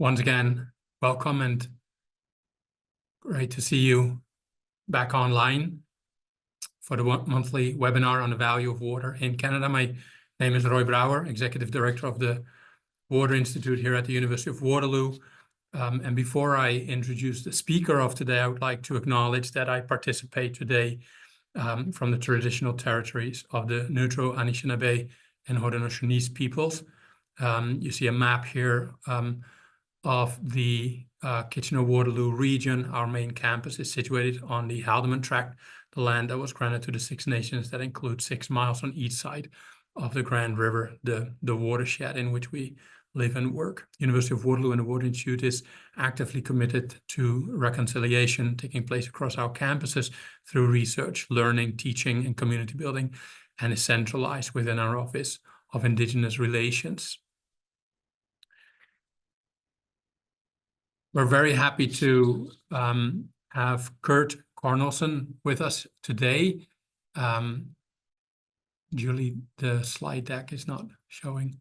Once again, welcome and great to see you back online for the monthly webinar on the value of water in Canada. My name is Roy Brouwer, Executive Director of the Water Institute here at the University of Waterloo. And before I introduce the speaker of today, I would like to acknowledge that I participate today from the traditional territories of the Neutro, Anishinaabe, and Haudenosaunee peoples. You see a map here of the Kitchener-Waterloo region. Our main campus is situated on the Haldimand Tract, the land that was granted to the Six Nations that includes 6 miles on each side of the Grand River, the watershed in which we live and work. University of Waterloo and the Water Institute is actively committed to reconciliation taking place across our campuses through research, learning, teaching, and community building, and is centralized within our Office of Indigenous Relations. We're very happy to have Kurt Kornelsen with us today. Julie, the slide deck is not showing.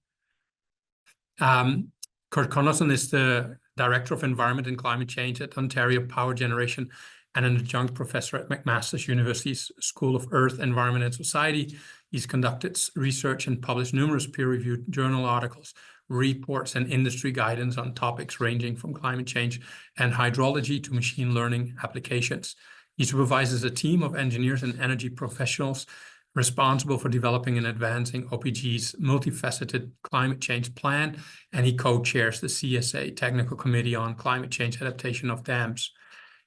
Kurt Kornelsen is the Director of Environment and Climate Change at Ontario Power Generation and an adjunct professor at McMaster's University's School of Earth, Environment and Society. He's conducted research and published numerous peer-reviewed journal articles, reports, and industry guidance on topics ranging from climate change and hydrology to machine learning applications. He supervises a team of engineers and energy professionals responsible for developing and advancing OPG's multifaceted climate change plan, and he co-chairs the CSA Technical Committee on Climate Change Adaptation of Dams.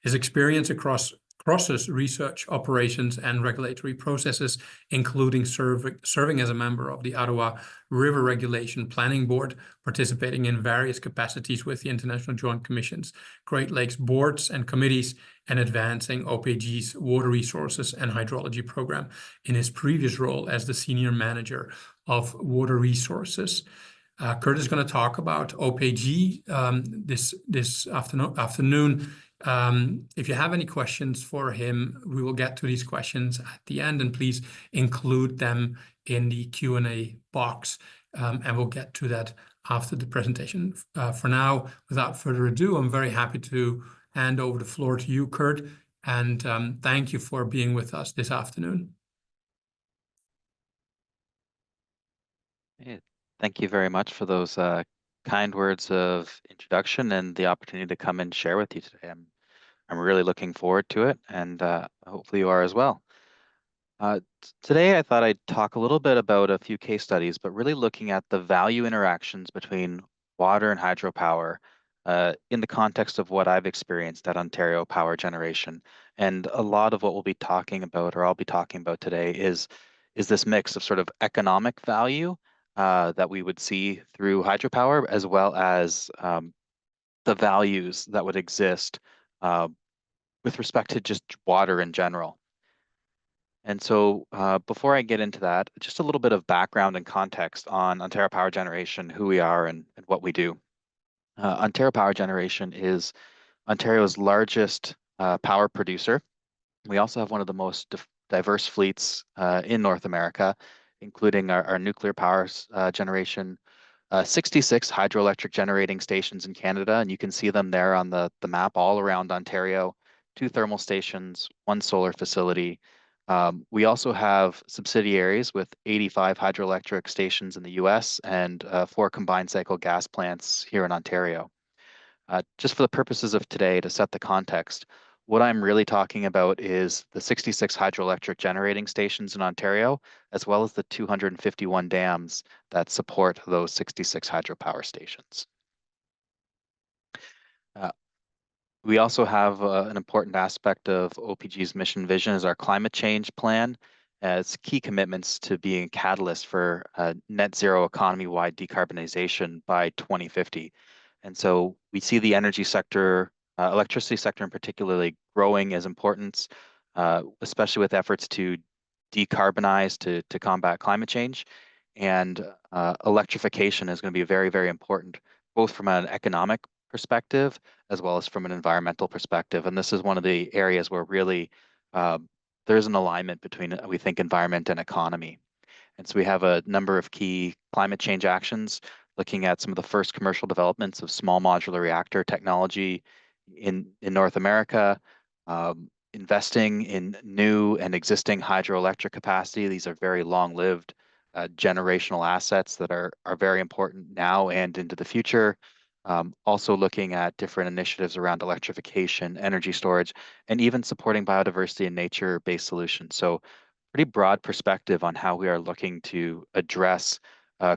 His experience crosses research, operations, and regulatory processes, including serving as a member of the Ottawa River Regulation Planning Board, participating in various capacities with the International Joint Commission's Great Lakes boards and committees, and advancing OPG's water resources and hydrology program in his previous role as the Senior Manager of Water Resources. Kurt is going to talk about OPG this afternoon. If you have any questions for him, we will get to these questions at the end, and please include them in the Q&A box, and we'll get to that after the presentation. For now, without further ado, I'm very happy to hand over the floor to you, Kurt, and thank you for being with us this afternoon. Hey, thank you very much for those kind words of introduction and the opportunity to come and share with you today. I'm really looking forward to it, and hopefully you are as well. Today, I thought I'd talk a little bit about a few case studies, but really looking at the value interactions between water and hydropower in the context of what I've experienced at Ontario Power Generation. And a lot of what we'll be talking about, or I'll be talking about today, is this mix of sort of economic value that we would see through hydropower, as well as the values that would exist with respect to just water in general. And so before I get into that, just a little bit of background and context on Ontario Power Generation, who we are and what we do. Ontario Power Generation is Ontario's largest power producer. We also have one of the most diverse fleets in North America, including our nuclear power generation, 66 hydroelectric generating stations in Canada, and you can see them there on the map all around Ontario, 2 thermal stations, 1 solar facility. We also have subsidiaries with 85 hydroelectric stations in the US and 4 combined cycle gas plants here in Ontario. Just for the purposes of today, to set the context, what I'm really talking about is the 66 hydroelectric generating stations in Ontario, as well as the 251 dams that support those 66 hydropower stations. We also have an important aspect of OPG's mission vision is our climate change plan as key commitments to being a catalyst for net zero economy-wide decarbonization by 2050. And so we see the energy sector, electricity sector in particularly, growing as importance, especially with efforts to decarbonize to combat climate change. And electrification is going to be very, very important, both from an economic perspective as well as from an environmental perspective. And this is one of the areas where really there's an alignment between, we think, environment and economy. And so we have a number of key climate change actions, looking at some of the first commercial developments of small modular reactor technology in North America, investing in new and existing hydroelectric capacity. These are very long-lived generational assets that are very important now and into the future. Also looking at different initiatives around electrification, energy storage, and even supporting biodiversity and nature-based solutions. So pretty broad perspective on how we are looking to address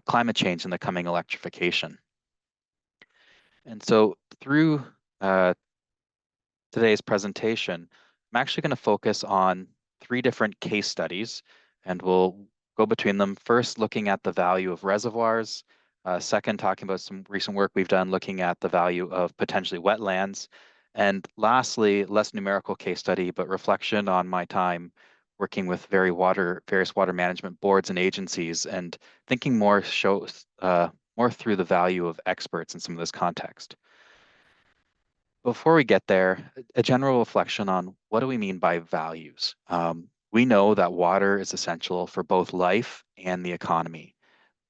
climate change in the coming electrification. And so through today's presentation, I'm actually going to focus on 3 different case studies, and we'll go between them. First, looking at the value of reservoirs. Second, talking about some recent work we've done looking at the value of potentially wetlands. And lastly, less numerical case study, but reflection on my time working with various water management boards and agencies, and thinking more through the value of experts in some of this context. Before we get there, a general reflection on what do we mean by values? We know that water is essential for both life and the economy,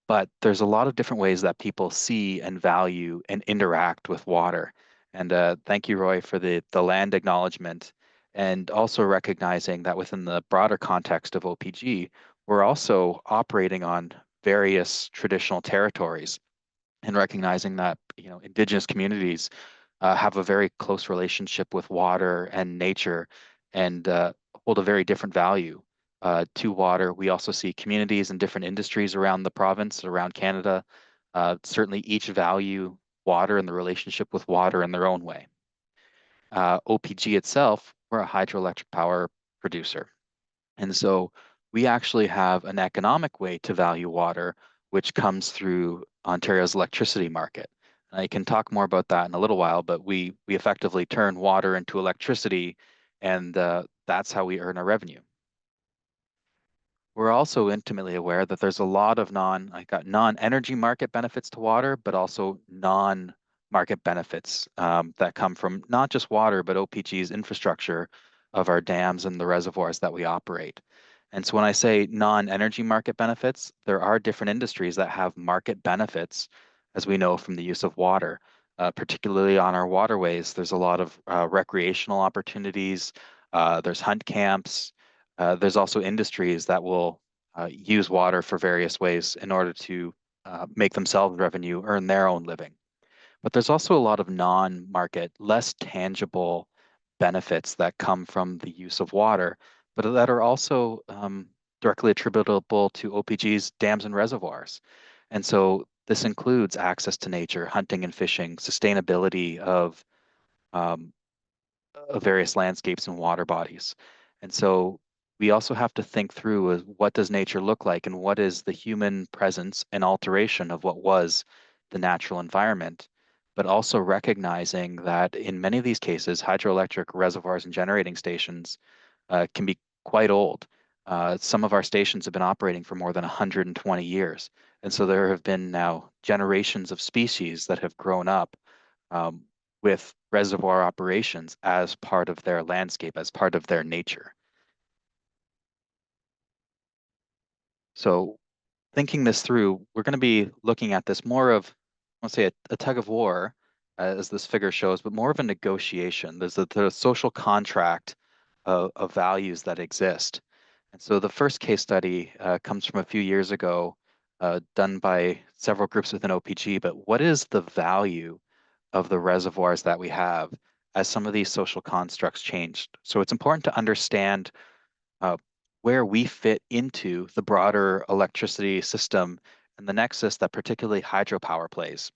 but there's a lot of different ways that people see and value and interact with water. And thank you, Roy, for the land acknowledgement, and also recognizing that within the broader context of OPG, we're also operating on various traditional territories, and recognizing that Indigenous communities have a very close relationship with water and nature, and hold a very different value to water. We also see communities and different industries around the province, around Canada, certainly each value water and the relationship with water in their own way. OPG itself, we're a hydroelectric power producer. And so we actually have an economic way to value water, which comes through Ontario's electricity market. And I can talk more about that in a little while, but we effectively turn water into electricity, and that's how we earn our revenue. We're also intimately aware that there's a lot of non-energy market benefits to water, but also non-market benefits that come from not just water, but OPG's infrastructure of our dams and the reservoirs that we operate. And so when I say non-energy market benefits, there are different industries that have market benefits, as we know from the use of water, particularly on our waterways. There's a lot of recreational opportunities. There's hunt camps. There's also industries that will use water for various ways in order to make themselves revenue, earn their own living. But there's also a lot of non-market, less tangible benefits that come from the use of water, but that are also directly attributable to OPG's dams and reservoirs. And so this includes access to nature, hunting and fishing, sustainability of various landscapes and water bodies. And so we also have to think through what does nature look like, and what is the human presence and alteration of what was the natural environment, but also recognizing that in many of these cases, hydroelectric reservoirs and generating stations can be quite old. Some of our stations have been operating for more than 120 years. And so there have been now generations of species that have grown up with reservoir operations as part of their landscape, as part of their nature. So thinking this through, we're going to be looking at this more of, let's say, a tug of war, as this figure shows, but more of a negotiation. There's the social contract of values that exist. And so the first case study comes from a few years ago, done by several groups within OPG, but what is the value of the reservoirs that we have as some of these social constructs changed? So it's important to understand where we fit into the broader electricity system and the nexus that particularly hydropower plays.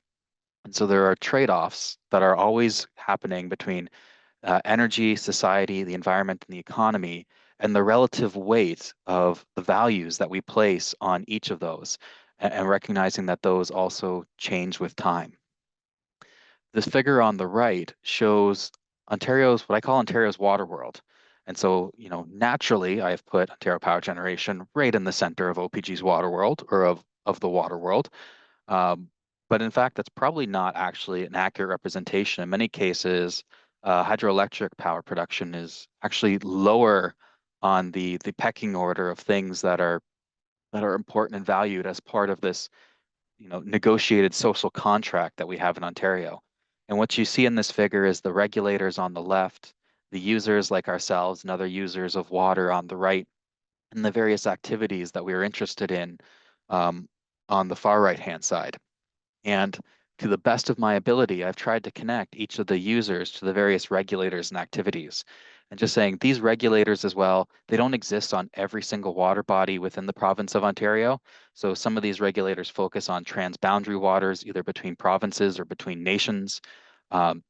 And so there are trade-offs that are always happening between energy, society, the environment, and the economy, and the relative weight of the values that we place on each of those, and recognizing that those also change with time. This figure on the right shows what I call Ontario's water world. And so, naturally, I have put Ontario Power Generation right in the center of OPG's water world, or of the water world. But in fact, that's probably not actually an accurate representation. In many cases, hydroelectric power production is actually lower on the pecking order of things that are important and valued as part of this negotiated social contract that we have in Ontario. And what you see in this figure is the regulators on the left, the users like ourselves and other users of water on the right, and the various activities that we are interested in um, on the far right-hand side. And to the best of my ability, I've tried to connect each of the users to the various regulators and activities. And just saying these regulators as well, they don't exist on every single water body within the province of Ontario. So some of these regulators focus on transboundary waters, either between provinces or between nations. Um,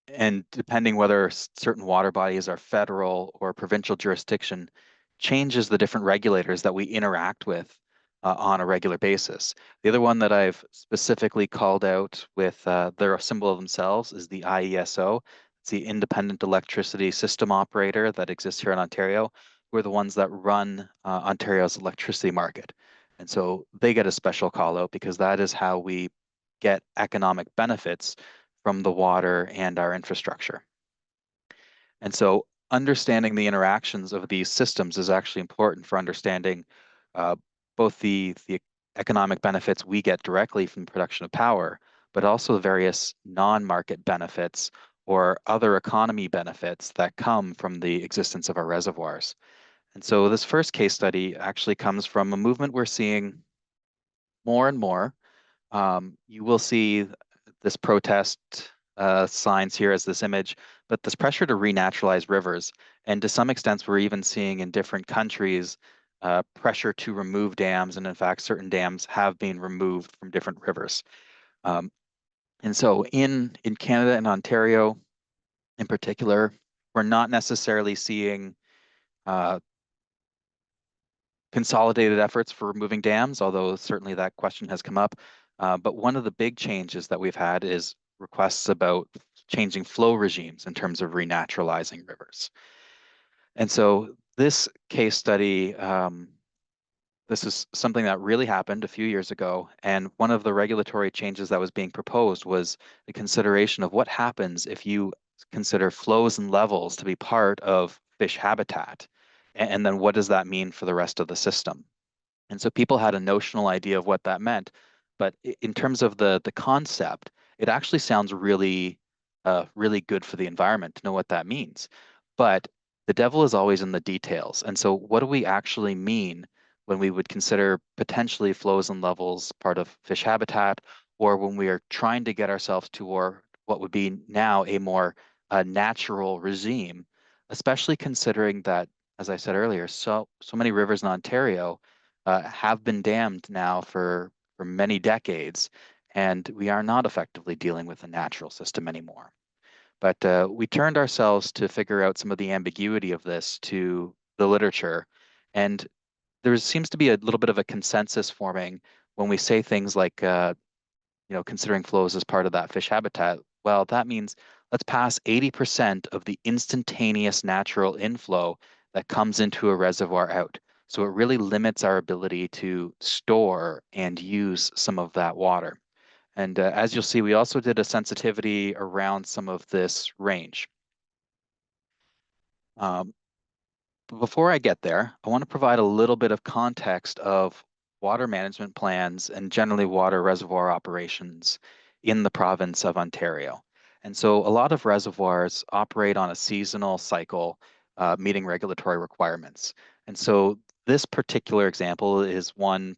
and depending whether certain water bodies are federal or provincial jurisdiction, changes the different regulators that we interact with on a regular basis. The other one that I've specifically called out with their symbol of themselves is the IESO. It's the Independent Electricity System Operator that exists here in Ontario. We're the ones that run Ontario's electricity market. And so they get a special call out because that is how we get economic benefits from the water and our infrastructure. And so understanding the interactions of these systems is actually important for understanding uh, both the economic benefits we get directly from the production of power, but also the various non-market benefits or other economy benefits that come from the existence of our reservoirs. And so this first case study actually comes from a movement we're seeing more and more. You will see this protest signs here as this image, but this pressure to renaturalize rivers. And to some extent, we're even seeing in different countries pressure to remove dams. And in fact, certain dams have been removed from different rivers. Um, and so in Canada and Ontario in particular, we're not necessarily seeing uh, consolidated efforts for removing dams, although certainly that question has come up. But one of the big changes that we've had is requests about changing flow regimes in terms of renaturalizing rivers. And so this case study, this is something that really happened a few years ago. And one of the regulatory changes that was being proposed was the consideration of what happens if you consider flows and levels to be part of fish habitat. And then what does that mean for the rest of the system? And so people had a notional idea of what that meant, but in terms of the concept, it actually sounds really good for the environment to know what that means. But the devil is always in the details. And so what do we actually mean when we would consider potentially flows and levels part of fish habitat, or when we are trying to get ourselves to or what would be now a more natural regime, especially considering that, as I said earlier, so many rivers in Ontario have been dammed now for many decades, and we are not effectively dealing with a natural system anymore. But we turned ourselves to figure out some of the ambiguity of this to the literature, and there seems to be a little bit of a consensus forming when we say things like considering flows as part of that fish habitat. Well, that means let's pass 80% of the instantaneous natural inflow that comes into a reservoir out. So it really limits our ability to store and use some of that water. And as you'll see, we also did a sensitivity around some of this range. Um, but before I get there, I want to provide a little bit of context of water management plans and generally water reservoir operations in the province of Ontario. And so a lot of reservoirs operate on a seasonal cycle, meeting regulatory requirements. And so this particular example is one,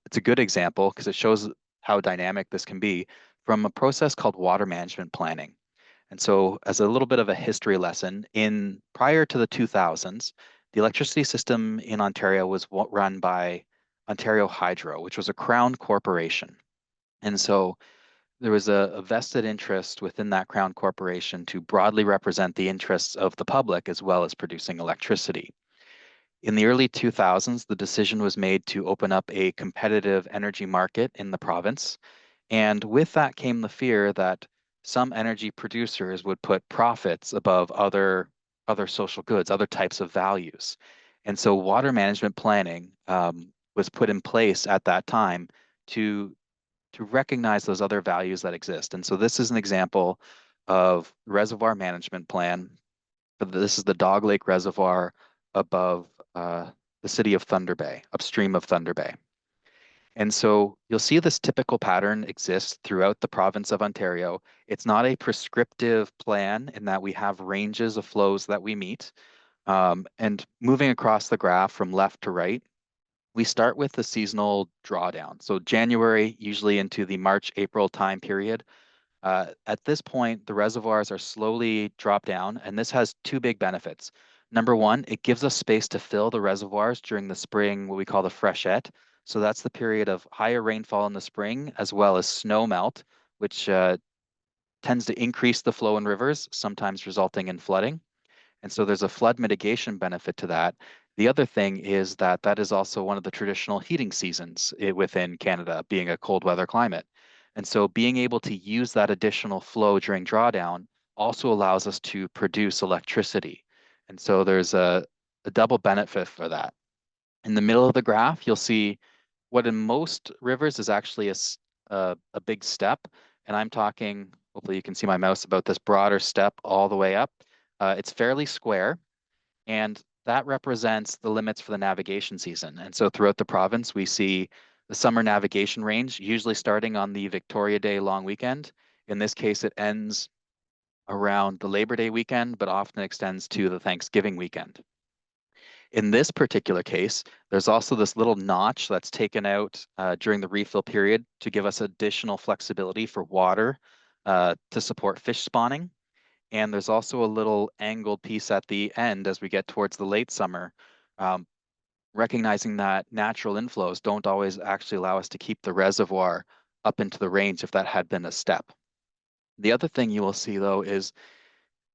it's a good example because it shows how dynamic this can be from a process called water management planning. And so as a little bit of a history lesson, in prior to the 2000s, the electricity system in Ontario was run by Ontario Hydro, which was a crown corporation. And so there was a vested interest within that crown corporation to broadly represent the interests of the public as well as producing electricity. In the early 2000s, the decision was made to open up a competitive energy market in the province. And with that came the fear that some energy producers would put profits above other social goods, other types of values. And so water management planning was put in place at that time to recognize those other values that exist. And so this is an example of reservoir management plan. This is the Dog Lake Reservoir above the city of Thunder Bay, upstream of Thunder Bay. And so you'll see this typical pattern exist throughout the province of Ontario. It's not a prescriptive plan in that we have ranges of flows that we meet. And moving across the graph from left to right, we start with the seasonal drawdown. So January, usually into the March, April time period. At this point, the reservoirs are slowly drop down, and this has two big benefits. Number one, it gives us space to fill the reservoirs during the spring, what we call the freshet. So that's the period of higher rainfall in the spring, as well as snow melt, which tends to increase the flow in rivers, sometimes resulting in flooding. And so there's a flood mitigation benefit to that. The other thing is that that is also one of the traditional heating seasons within Canada, being a cold weather climate. And so being able to use that additional flow during drawdown also allows us to produce electricity. And so there's a double benefit for that. In the middle of the graph, you'll see what in most rivers is actually a big step. And I'm talking, hopefully you can see my mouse, about this broader step all the way up. It's fairly square, and that represents the limits for the navigation season. And so throughout the province, we see the summer navigation range, usually starting on the Victoria Day long weekend. In this case, it ends around the Labor Day weekend, but often extends to the Thanksgiving weekend. In this particular case, there's also this little notch that's taken out during the refill period to give us additional flexibility for water to support fish spawning. And there's also a little angled piece at the end as we get towards the late summer, um, recognizing that natural inflows don't always actually allow us to keep the reservoir up into the range if that had been a step. The other thing you will see though is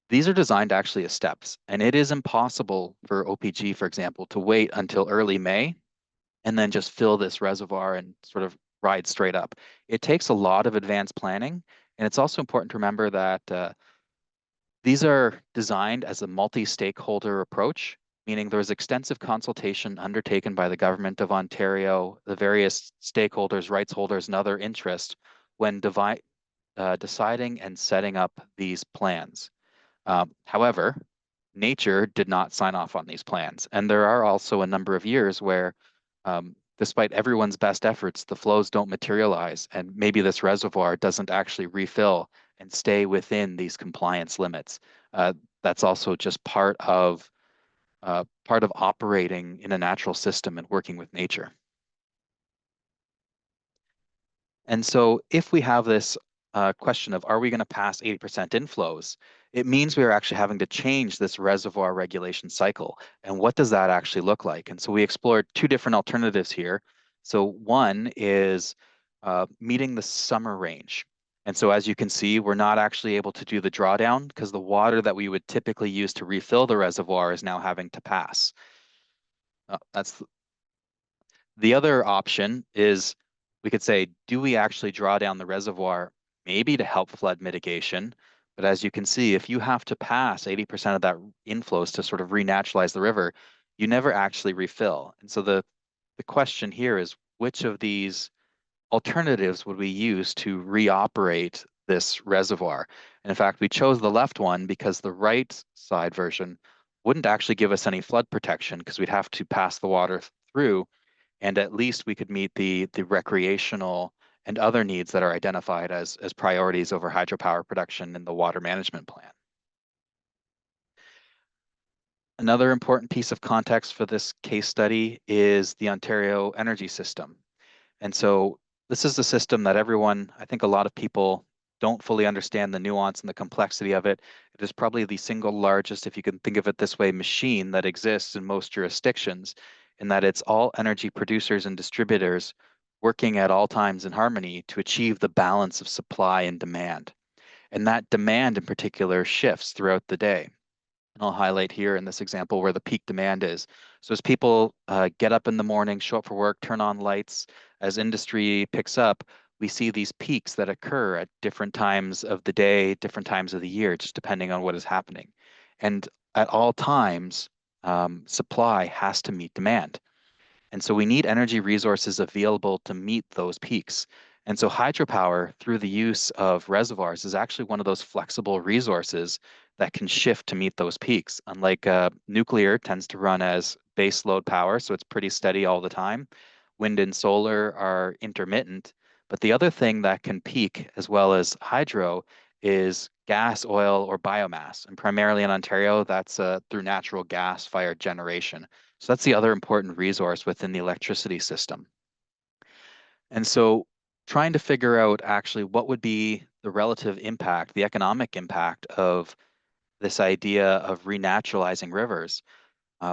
these are designed actually as steps, and it is impossible for OPG, for example, to wait until early May and then just fill this reservoir and sort of ride straight up. It takes a lot of advanced planning, and it's also important to remember that these are designed as a multi-stakeholder approach, meaning there was extensive consultation undertaken by the Government of Ontario, the various stakeholders, rights holders, and other interests when deciding and setting up these plans. However, nature did not sign off on these plans. And there are also a number of years where, despite everyone's best efforts, the flows don't materialize, and maybe this reservoir doesn't actually refill and stay within these compliance limits. That's also just part of operating in a natural system and working with nature. And so if we have this question of, are we going to pass 80% inflows? It means we are actually having to change this reservoir regulation cycle. And what does that actually look like? And so we explored two different alternatives here. So one is meeting the summer range. And so as you can see, we're not actually able to do the drawdown because the water that we would typically use to refill the reservoir is now having to pass. That's the other option is we could say, do we actually draw down the reservoir maybe to help flood mitigation? But as you can see, if you have to pass 80% of that inflows to sort of renaturalize the river, you never actually refill. And so the question here is, which of these alternatives would we use to reoperate this reservoir? And in fact, we chose the left one because the right side version wouldn't actually give us any flood protection because we'd have to pass the water through, and at least we could meet the recreational and other needs that are identified as priorities over hydropower production in the water management plan. Another important piece of context for this case study is the Ontario energy system. And so this is the system that everyone, I think a lot of people don't fully understand the nuance and the complexity of it. It is probably the single largest, if you can think of it this way, machine that exists in most jurisdictions, in that it's all energy producers and distributors working at all times in harmony to achieve the balance of supply and demand. And that demand in particular shifts throughout the day. And I'll highlight here in this example where the peak demand is. So as people get up in the morning, show up for work, turn on lights, as industry picks up, we see these peaks that occur at different times of the day, different times of the year, just depending on what is happening. And at all times, supply has to meet demand. And so we need energy resources available to meet those peaks. And so hydropower, through the use of reservoirs, is actually one of those flexible resources that can shift to meet those peaks. Unlike nuclear tends to run as base load power, so it's pretty steady all the time. wind and solar are intermittent. But the other thing that can peak as well as hydro is gas, oil, or biomass. And primarily in Ontario, that's through natural gas-fired generation. So that's the other important resource within the electricity system. And so trying to figure out actually what would be the relative impact, the economic impact of this idea of renaturalizing rivers,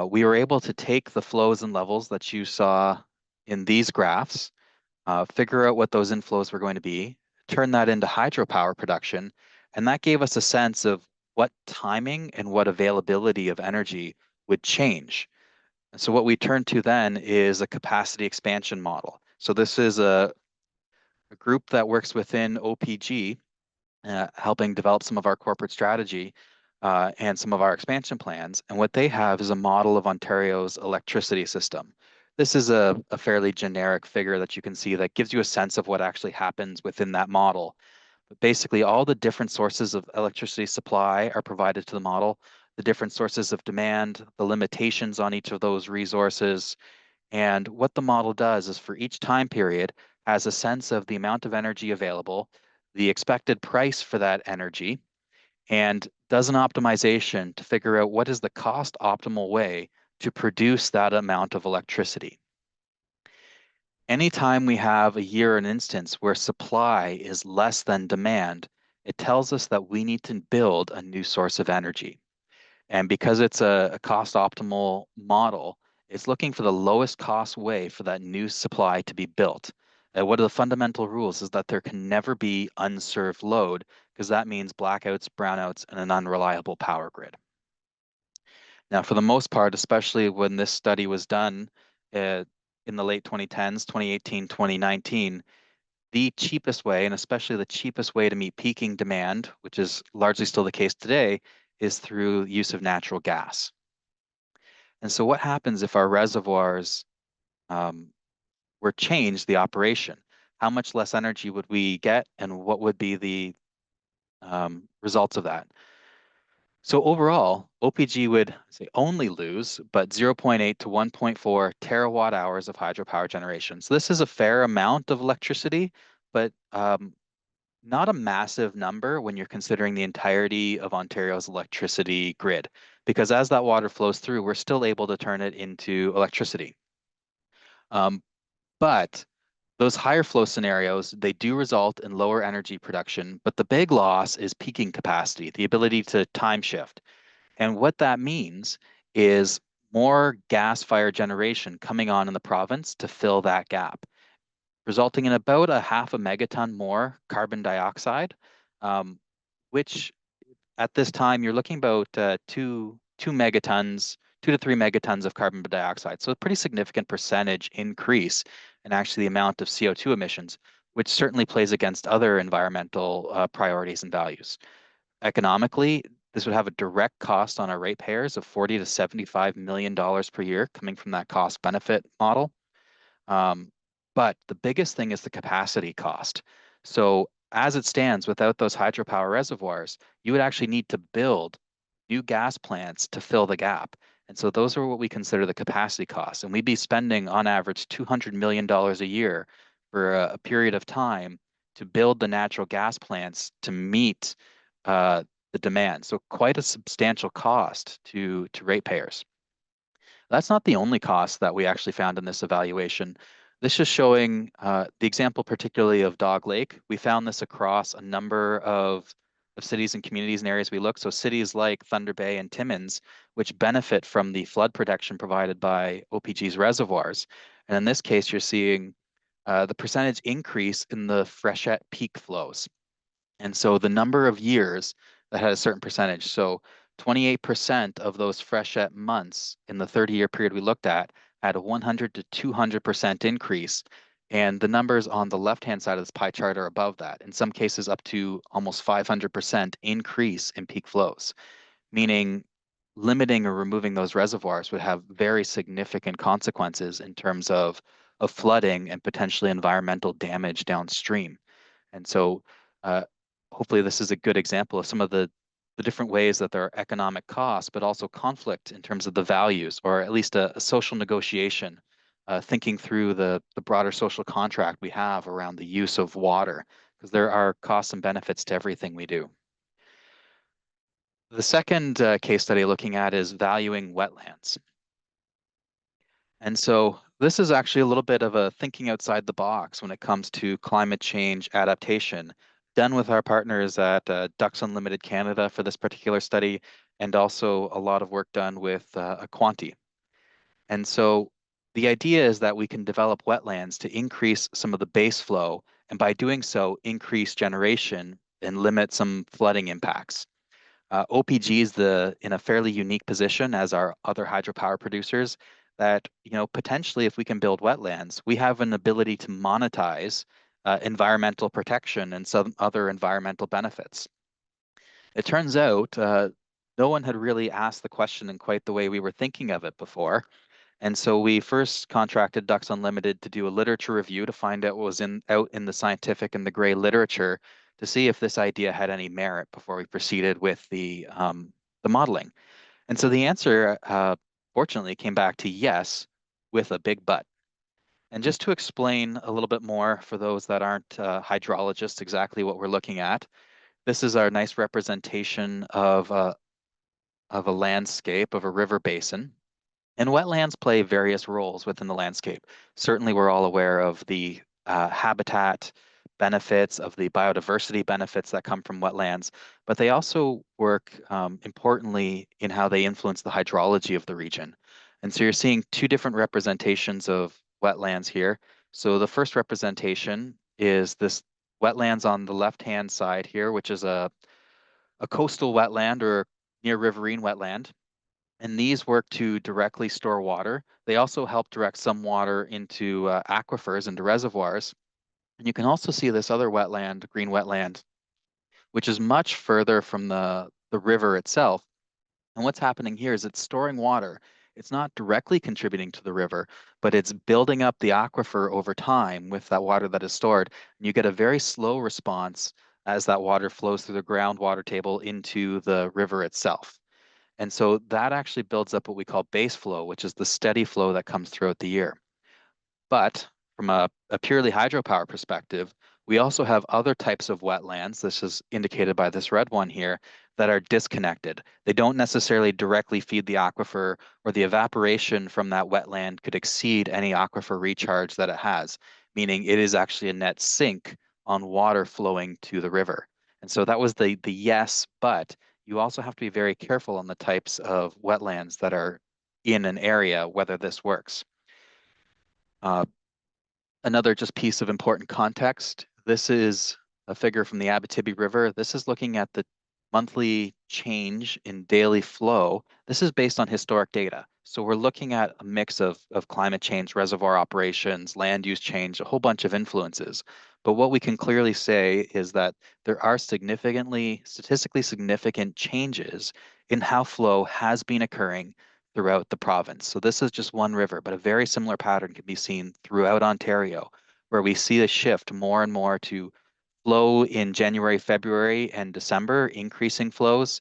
we were able to take the flows and levels that you saw in these graphs, figure out what those inflows were going to be, turn that into hydropower production, and that gave us a sense of what timing and what availability of energy would change. And so what we turned to then is a capacity expansion model. So this is a group that works within OPG, helping develop some of our corporate strategy and some of our expansion plans. And what they have is a model of Ontario's electricity system. This is a fairly generic figure that you can see that gives you a sense of what actually happens within that model. But basically, all the different sources of electricity supply are provided to the model, the different sources of demand, the limitations on each of those resources, and what the model does is for each time period has a sense of the amount of energy available, the expected price for that energy, and does an optimization to figure out what is the cost optimal way to produce that amount of electricity. Anytime we have a year, an instance where supply is less than demand, it tells us that we need to build a new source of energy. And because it's a cost optimal model, it's looking for the lowest cost way for that new supply to be built. And one of the fundamental rules is that there can never be unserved load, because that means blackouts, brownouts, and an unreliable power grid. Now, for the most part, especially when this study was done in the late 2010s, 2018, 2019, the cheapest way, and especially the cheapest way to meet peaking demand, which is largely still the case today, is through use of natural gas. And so what happens if our reservoirs were changed the operation? How much less energy would we get, and what would be the results of that? So overall, OPG would say only lose, but 0.8 to 1.4 terawatt hours of hydropower generation. So this is a fair amount of electricity, but not a massive number when you're considering the entirety of Ontario's electricity grid, because as that water flows through, we're still able to turn it into electricity. But those higher flow scenarios, they do result in lower energy production, but the big loss is peaking capacity, the ability to time shift. And what that means is more gas-fired generation coming on in the province to fill that gap, resulting in about a half a megaton more carbon dioxide, which at this time you're looking about two megatons, 2 to 3 megatons of carbon dioxide. So a pretty significant percentage increase in actually the amount of CO2 emissions, which certainly plays against other environmental priorities and values. Economically, this would have a direct cost on our ratepayers of $40 to $75 million per year coming from that cost benefit model. But the biggest thing is the capacity cost. So as it stands, without those hydropower reservoirs, you would actually need to build new gas plants to fill the gap. And so those are what we consider the capacity costs. And we'd be spending on average $200 million a year for a period of time to build the natural gas plants to meet the demand. So quite a substantial cost to ratepayers. That's not the only cost that we actually found in this evaluation. This is showing the example particularly of Dog Lake. We found this across a number of cities and communities and areas we look. So cities like Thunder Bay and Timmins, which benefit from the flood protection provided by OPG's reservoirs. And in this case, you're seeing the percentage increase in the freshet peak flows. And so the number of years that had a certain percentage. So 28% of those freshet months in the 30-year period we looked at had a 100 to 200% increase. And the numbers on the left-hand side of this pie chart are above that, in some cases up to almost 500% increase in peak flows, meaning limiting or removing those reservoirs would have very significant consequences in terms of flooding and potentially environmental damage downstream. And so hopefully this is a good example of some of the different ways that there are economic costs, but also conflict in terms of the values, or at least a social negotiation thinking through the broader social contract we have around the use of water, because there are costs and benefits to everything we do. The second case study looking at is valuing wetlands. And so this is actually a little bit of a thinking outside the box when it comes to climate change adaptation, done with our partners at Ducks Unlimited Canada for this particular study, and also a lot of work done with Aquanti. And so the idea is that we can develop wetlands to increase some of the base flow, and by doing so, increase generation and limit some flooding impacts. OPG is in a fairly unique position as our other hydropower producers that, potentially if we can build wetlands, we have an ability to monetize environmental protection and some other environmental benefits. It turns out no one had really asked the question in quite the way we were thinking of it before. And so we first contracted Ducks Unlimited to do a literature review to find out what was out in the scientific and the gray literature to see if this idea had any merit before we proceeded with the modeling. And so the answer, fortunately, came back to yes, with a big but. And just to explain a little bit more for those that aren't hydrologists, exactly what we're looking at, this is our nice representation of a landscape of a river basin. And wetlands play various roles within the landscape. Certainly, we're all aware of the habitat benefits, of the biodiversity benefits that come from wetlands, but they also work importantly in how they influence the hydrology of the region. And so you're seeing two different representations of wetlands here. So the first representation is this wetlands on the left-hand side here, which is a coastal wetland or near riverine wetland. And these work to directly store water. They also help direct some water into aquifers, into reservoirs. And you can also see this other wetland, green wetland, which is much further from the river itself. And what's happening here is it's storing water. It's not directly contributing to the river, but it's building up the aquifer over time with that water that is stored. And you get a very slow response as that water flows through the groundwater table into the river itself. And so that actually builds up what we call base flow, which is the steady flow that comes throughout the year. But from a purely hydropower perspective, we also have other types of wetlands, this is indicated by this red one here, that are disconnected. They don't necessarily directly feed the aquifer, or the evaporation from that wetland could exceed any aquifer recharge that it has, meaning it is actually a net sink on water flowing to the river. And so that was the yes, but you also have to be very careful on the types of wetlands that are in an area, whether this works. Another just piece of important context. This is a figure from the Abitibi River. This is looking at the monthly change in daily flow. This is based on historic data. So we're looking at a mix of climate change, reservoir operations, land use change, a whole bunch of influences. But what we can clearly say is that there are statistically significant changes in how flow has been occurring throughout the province. So this is just one river, but a very similar pattern can be seen throughout Ontario, where we see a shift more and more to flow in January, February, and December, increasing flows.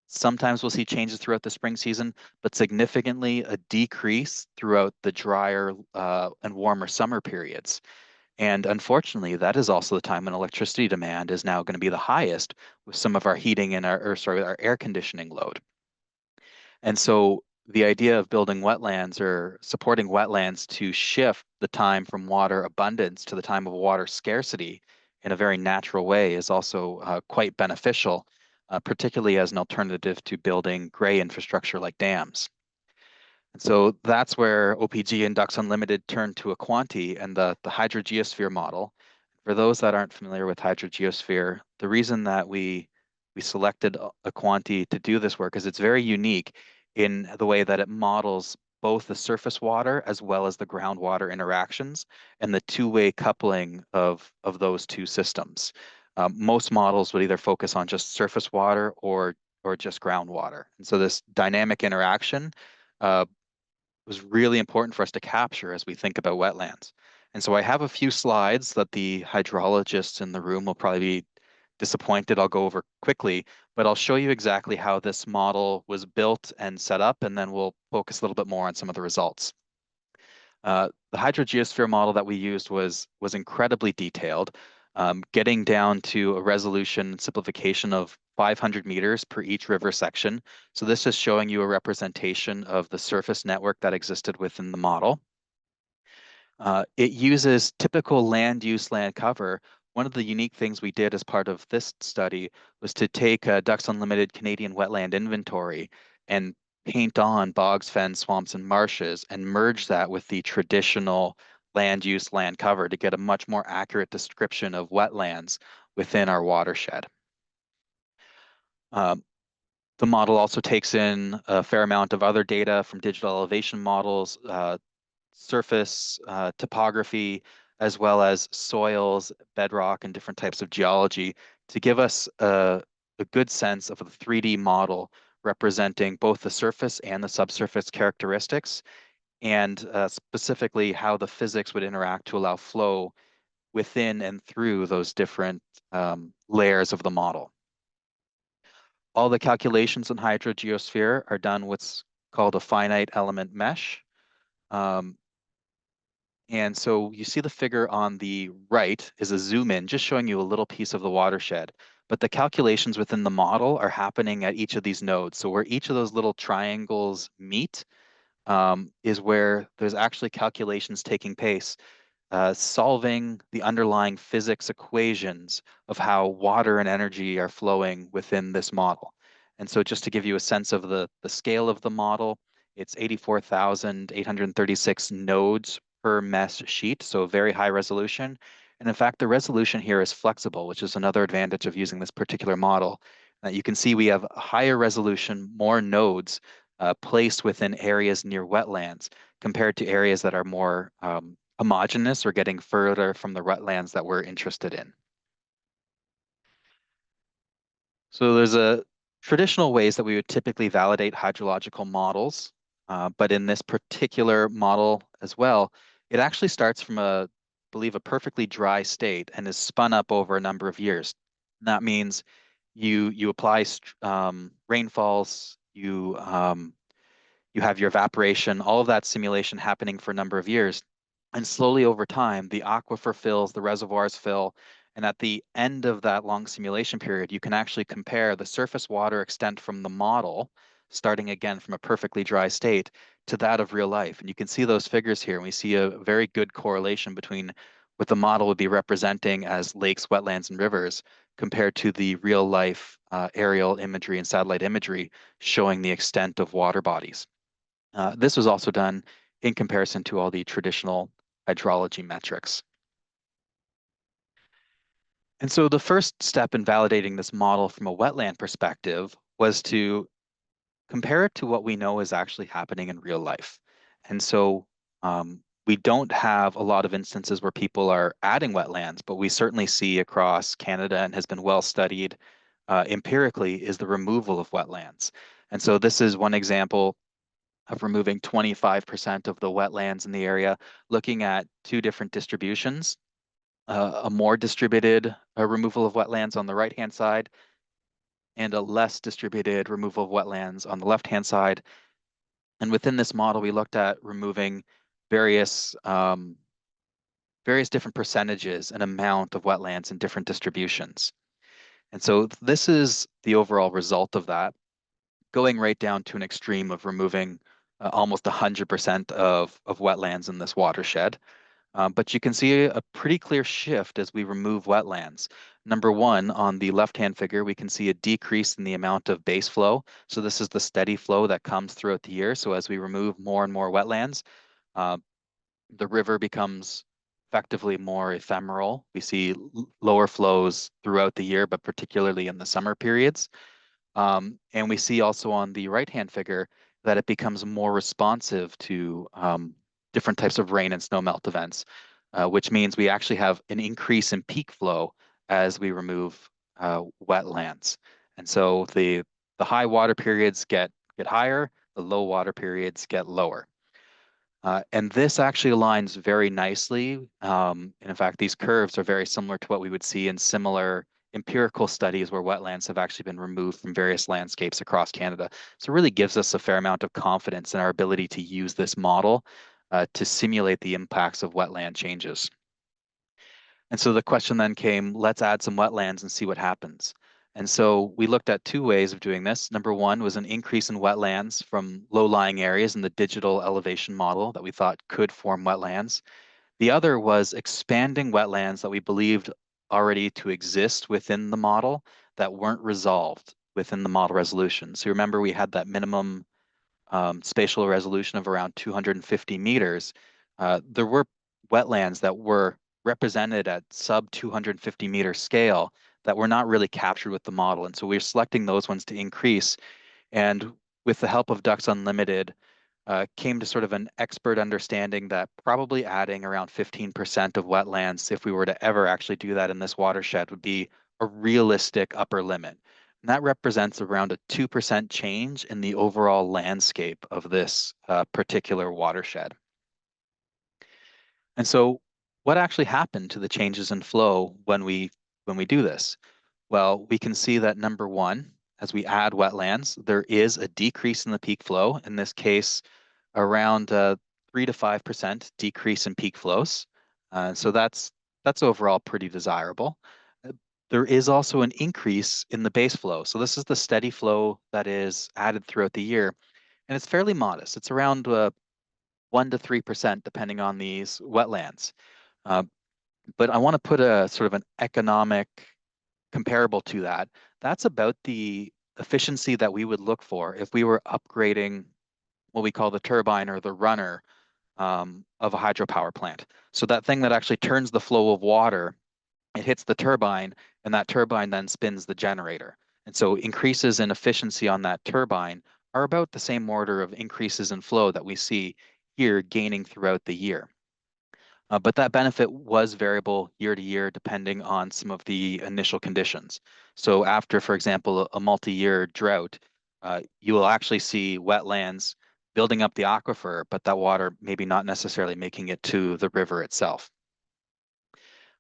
Sometimes we'll see changes throughout the spring season, but significantly a decrease throughout the drier and warmer summer periods. And unfortunately, that is also the time when electricity demand is now going to be the highest with some of our heating and our air conditioning load. And so the idea of building wetlands or supporting wetlands to shift the time from water abundance to the time of water scarcity in a very natural way is also quite beneficial, particularly as an alternative to building gray infrastructure like dams. And so that's where OPG and Ducks Unlimited turned to Aquanti and the hydrogeosphere model. For those that aren't familiar with hydrogeosphere, the reason that we selected Aquanti to do this work is it's very unique in the way that it models both the surface water as well as the groundwater interactions and the two-way coupling of those two systems. Most models would either focus on just surface water or just groundwater. And so this dynamic interaction was really important for us to capture as we think about wetlands. And so I have a few slides that the hydrologists in the room will probably be disappointed I'll go over quickly, but I'll show you exactly how this model was built and set up, and then we'll focus a little bit more on some of the results. The hydrogeosphere model that we used was incredibly detailed, getting down to a resolution simplification of 500 meters per each river section. So this is showing you a representation of the surface network that existed within the model. It uses typical land use, land cover. One of the unique things we did as part of this study was to take a Ducks Unlimited Canadian wetland inventory and paint on bogs, fens, swamps, and marshes and merge that with the traditional land use, land cover to get a much more accurate description of wetlands within our watershed. Um, the model also takes in a fair amount of other data from digital elevation models, surface topography, as well as soils, bedrock, and different types of geology to give us a good sense of a 3D model representing both the surface and the subsurface characteristics, and specifically how the physics would interact to allow flow within and through those different layers of the model. All the calculations in hydrogeosphere are done what's called a finite element mesh. And so you see the figure on the right is a zoom in, just showing you a little piece of the watershed. But the calculations within the model are happening at each of these nodes. So where each of those little triangles meet is where there's actually calculations taking place, solving the underlying physics equations of how water and energy are flowing within this model. And so just to give you a sense of the scale of the model, it's 84,836 nodes per mesh sheet, so very high resolution. And in fact, the resolution here is flexible, which is another advantage of using this particular model. You can see we have higher resolution, more nodes placed within areas near wetlands compared to areas that are more homogeneous or getting further from the wetlands that we're interested in. So there's a traditional ways that we would typically validate hydrological models, but in this particular model as well, it actually starts from I believe, a perfectly dry state and is spun up over a number of years. And that means you apply rainfalls, you have your evaporation, all of that simulation happening for a number of years. And slowly over time, the aquifer fills, the reservoirs fill. And at the end of that long simulation period, you can actually compare the surface water extent from the model, starting again from a perfectly dry state, to that of real life. And you can see those figures here. And we see a very good correlation between what the model would be representing as lakes, wetlands, and rivers compared to the real life aerial imagery and satellite imagery showing the extent of water bodies. This was also done in comparison to all the traditional hydrology metrics. And so the first step in validating this model from a wetland perspective was to compare it to what we know is actually happening in real life. And so we don't have a lot of instances where people are adding wetlands, but we certainly see across Canada and has been well studied empirically is the removal of wetlands. And so this is one example of removing 25% of the wetlands in the area, looking at two different distributions, a more distributed removal of wetlands on the right-hand side and a less distributed removal of wetlands on the left-hand side. And within this model, we looked at removing various different percentages and amount of wetlands in different distributions. And so this is the overall result of that, going right down to an extreme of removing almost 100% of wetlands in this watershed. But you can see a pretty clear shift as we remove wetlands. Number one, on the left-hand figure, we can see a decrease in the amount of base flow. So this is the steady flow that comes throughout the year. So as we remove more and more wetlands, the river becomes effectively more ephemeral. We see lower flows throughout the year, but particularly in the summer periods. And we see also on the right-hand figure that it becomes more responsive to different types of rain and snowmelt events, which means we actually have an increase in peak flow as we remove wetlands. And so the high water periods get higher, the low water periods get lower. And this actually aligns very nicely. And in fact, these curves are very similar to what we would see in similar empirical studies where wetlands have actually been removed from various landscapes across Canada. So it really gives us a fair amount of confidence in our ability to use this model to simulate the impacts of wetland changes. And so the question then came, let's add some wetlands and see what happens. And so we looked at two ways of doing this. Number one was an increase in wetlands from low-lying areas in the digital elevation model that we thought could form wetlands. The other was expanding wetlands that we believed already to exist within the model that weren't resolved within the model resolution. So remember, we had that minimum spatial resolution of around 250 meters. There were wetlands that were represented at sub 250 meter scale that were not really captured with the model. And so we're selecting those ones to increase. And with the help of Ducks Unlimited, came to sort of an expert understanding that probably adding around 15% of wetlands, if we were to ever actually do that in this watershed, would be a realistic upper limit. And that represents around a 2% change in the overall landscape of this particular watershed. And so what actually happened to the changes in flow when we do this? Well, we can see that number one, as we add wetlands, there is a decrease in the peak flow. In this case, around 3 to 5% decrease in peak flows. So that's overall pretty desirable. There is also an increase in the base flow. So this is the steady flow that is added throughout the year, and it's fairly modest. It's around 1 to 3% depending on these wetlands. But I want to put a sort of an economic comparable to that. That's about the efficiency that we would look for if we were upgrading what we call the turbine or the runner of a hydropower plant. So that thing that actually turns the flow of water, it hits the turbine, and that turbine then spins the generator. And so increases in efficiency on that turbine are about the same order of increases in flow that we see here gaining throughout the year. But that benefit was variable year to year depending on some of the initial conditions. So after, for example, a multi-year drought, you will actually see wetlands building up the aquifer, but that water maybe not necessarily making it to the river itself.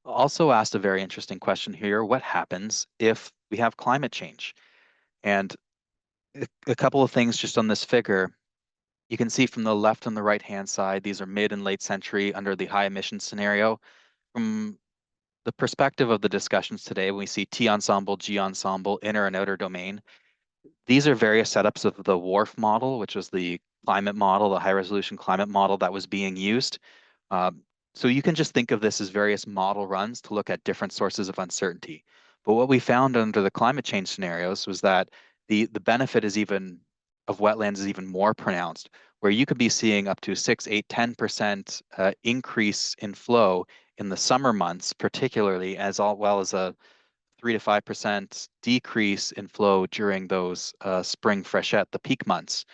Also asked a very interesting question here, what happens if we have climate change? And a couple of things just on this figure. You can see from the left and the right-hand side, these are mid and late century under the high emission scenario. From the perspective of the discussions today, when we see T ensemble, G ensemble, inner and outer domain, these are various setups of the WRF model, which was the climate model, the high resolution climate model that was being used. So you can just think of this as various model runs to look at different sources of uncertainty. But what we found under the climate change scenarios was that the benefit is even of wetlands is even more pronounced, where you could be seeing up to 6, 8, 10% increase in flow in the summer months, particularly, as well as a 3 to 5% decrease in flow during those spring freshet, the peak months.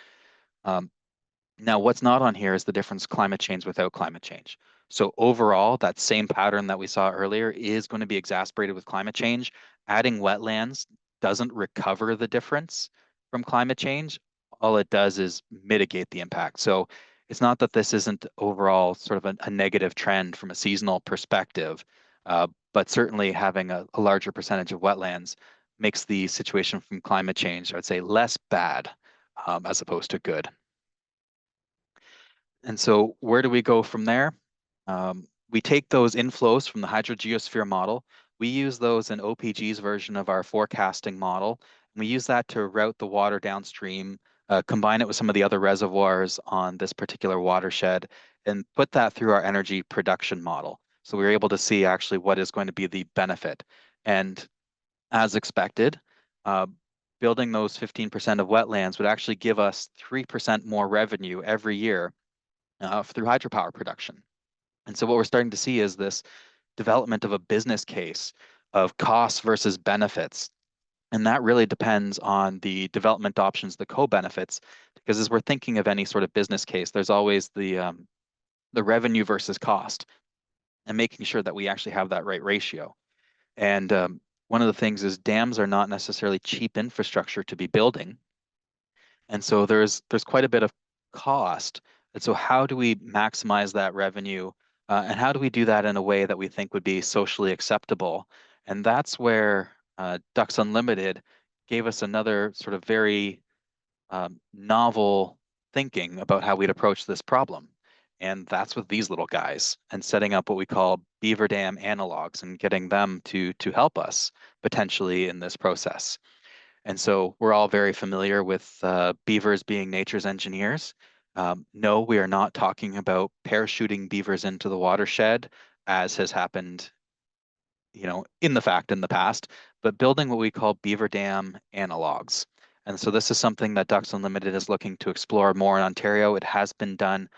Now, what's not on here is the difference climate change without climate change. So overall, that same pattern that we saw earlier is going to be exacerbated with climate change. Adding wetlands doesn't recover the difference from climate change. All it does is mitigate the impact. So it's not that this isn't overall sort of a negative trend from a seasonal perspective, but certainly having a larger percentage of wetlands makes the situation from climate change, I would say, less bad as opposed to good. And so where do we go from there? We take those inflows from the hydrogeosphere model. We use those in OPG's version of our forecasting model. And we use that to route the water downstream, combine it with some of the other reservoirs on this particular watershed, and put that through our energy production model. So we were able to see actually what is going to be the benefit. And as expected, building those 15% of wetlands would actually give us 3% more revenue every year through hydropower production. And so what we're starting to see is this development of a business case of costs versus benefits. And that really depends on the development options, the co-benefits, because as we're thinking of any sort of business case, there's always the revenue versus cost and making sure that we actually have that right ratio. And one of the things is dams are not necessarily cheap infrastructure to be building. And so there's quite a bit of cost. And so how do we maximize that revenue? And how do we do that in a way that we think would be socially acceptable? And that's where Ducks Unlimited gave us another sort of very novel thinking about how we'd approach this problem. And that's with these little guys, and setting up what we call beaver dam analogs and getting them to help us potentially in this process. And so we're all very familiar with beavers being nature's engineers. No, we are not talking about parachuting beavers into the watershed, as has happened, in the past, but building what we call beaver dam analogs. And so this is something that Ducks Unlimited is looking to explore more in Ontario. It has been done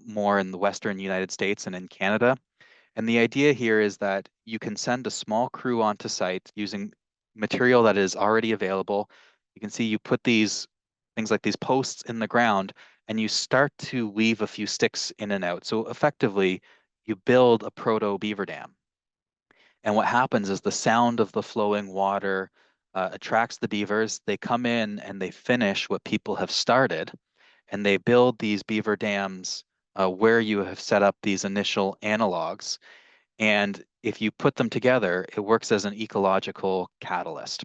more in the Western United States and in Canada. And the idea here is that you can send a small crew onto site using material that is already available. You can see you put these things like these posts in the ground and you start to weave a few sticks in and out. So effectively, you build a proto beaver dam. And what happens is the sound of the flowing water attracts the beavers. They come in and they finish what people have started, and they build these beaver dams where you have set up these initial analogs. And if you put them together, it works as an ecological catalyst,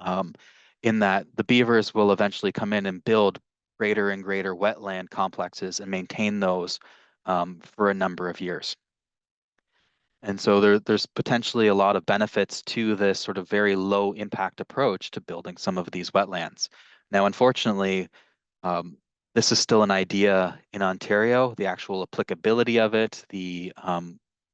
um, in that the beavers will eventually come in and build greater and greater wetland complexes and maintain those for a number of years. And so there's potentially a lot of benefits to this sort of very low impact approach to building some of these wetlands. Now, unfortunately, um, this is still an idea in Ontario. The actual applicability of it, the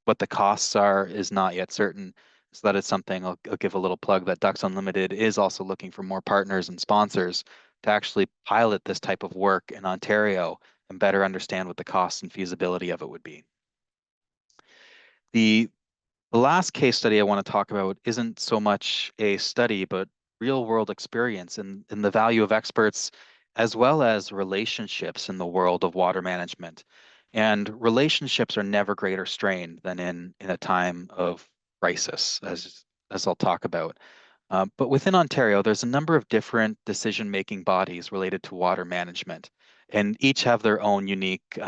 what the costs are, is not yet certain. So that is something I'll give a little plug that Ducks Unlimited is also looking for more partners and sponsors to actually pilot this type of work in Ontario and better understand what the costs and feasibility of it would be. The the last case study I want to talk about isn't so much a study, but real world experience in the value of experts as well as relationships in the world of water management. And relationships are never greater strained than in a time of crisis, as I'll talk about. But within Ontario, there's a number of different decision-making bodies related to water management, and each have their own unique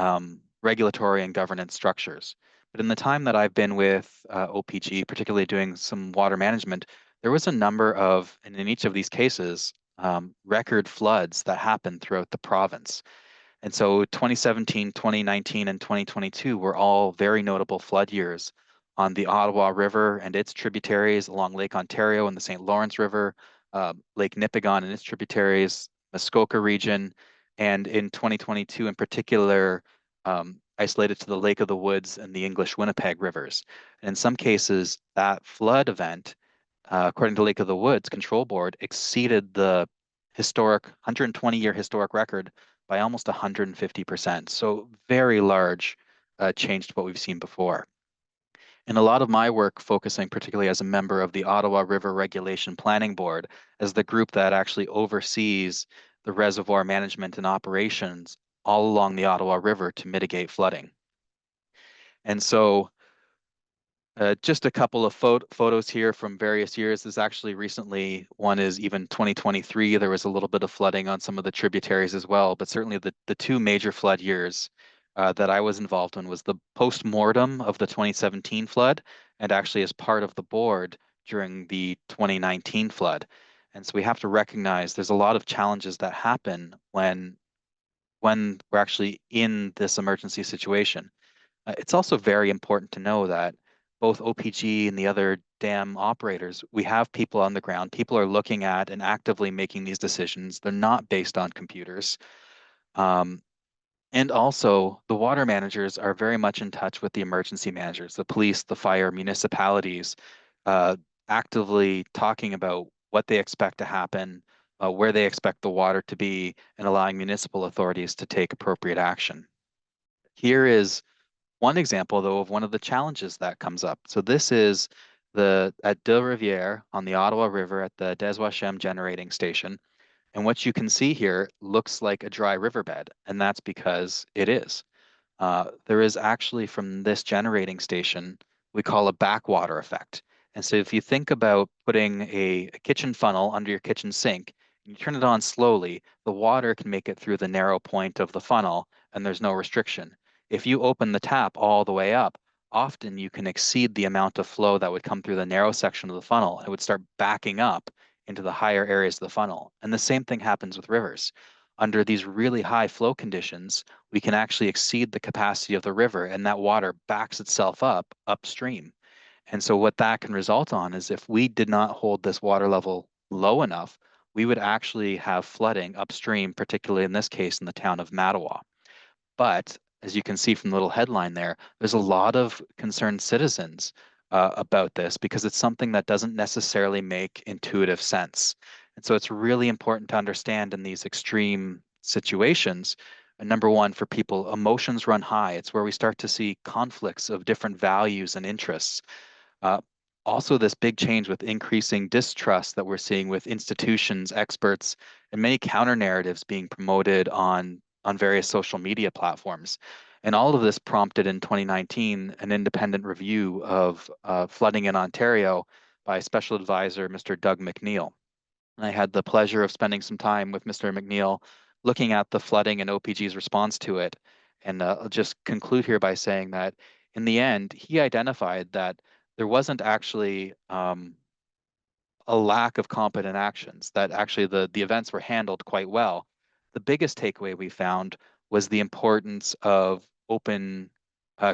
regulatory and governance structures. But in the time that I've been with OPG, particularly doing some water management, there was a number of, and in each of these cases, record floods that happened throughout the province. And so 2017, 2019, and 2022 were all very notable flood years on the Ottawa River and its tributaries, along Lake Ontario and the St. Lawrence River, Lake Nipigon and its tributaries, Muskoka region, and in 2022 in particular, isolated to the Lake of the Woods and the English Winnipeg rivers. And in some cases, that flood event, according to Lake of the Woods Control Board, exceeded the historic 120-year historic record by almost 150%. So very large change to what we've seen before. And a lot of my work focusing particularly as a member of the Ottawa River Regulation Planning Board, as the group that actually oversees the reservoir management and operations all along the Ottawa River to mitigate flooding. And so just a couple of photos here from various years. This actually recently, one is even 2023. There was a little bit of flooding on some of the tributaries as well, but certainly the two major flood years that I was involved in was the post-mortem of the 2017 flood, and actually as part of the board during the 2019 flood. And so we have to recognize there's a lot of challenges that happen when we're actually in this emergency situation. It's also very important to know that both OPG and the other dam operators, we have people on the ground. People are looking at and actively making these decisions. They're not based on computers. And also, the water managers are very much in touch with the emergency managers, the police, the fire, municipalities, uh, actively talking about what they expect to happen, where they expect the water to be, and allowing municipal authorities to take appropriate action. Here is one example, though, of one of the challenges that comes up. So this is at Deux Rivières on the Ottawa River at the Deswachem generating station. And what you can see here looks like a dry riverbed, and that's because it is. There is actually from this generating station, we call a backwater effect. And so if you think about putting a kitchen funnel under your kitchen sink, you turn it on slowly, the water can make it through the narrow point of the funnel and there's no restriction. If you open the tap all the way up, often you can exceed the amount of flow that would come through the narrow section of the funnel. It would start backing up into the higher areas of the funnel. And the same thing happens with rivers. under these really high flow conditions, we can actually exceed the capacity of the river, and that water backs itself up upstream. And so what that can result on is if we did not hold this water level low enough, we would actually have flooding upstream, particularly in this case in the town of Mattawa. But as you can see from the little headline there, there's a lot of concerned citizens about this because it's something that doesn't necessarily make intuitive sense. And so it's really important to understand in these extreme situations, number one, for people, emotions run high. It's where we start to see conflicts of different values and interests. Uh, Also, this big change with increasing distrust that we're seeing with institutions, experts, and many counter narratives being promoted on various social media platforms. And all of this prompted in 2019 an independent review of flooding in Ontario by Special Advisor Mr. Doug McNeil. And I had the pleasure of spending some time with Mr. McNeil looking at the flooding and OPG's response to it. And I'll just conclude here by saying that in the end, he identified that there wasn't actually a lack of competent actions, that actually the events were handled quite well. The biggest takeaway we found was the importance of open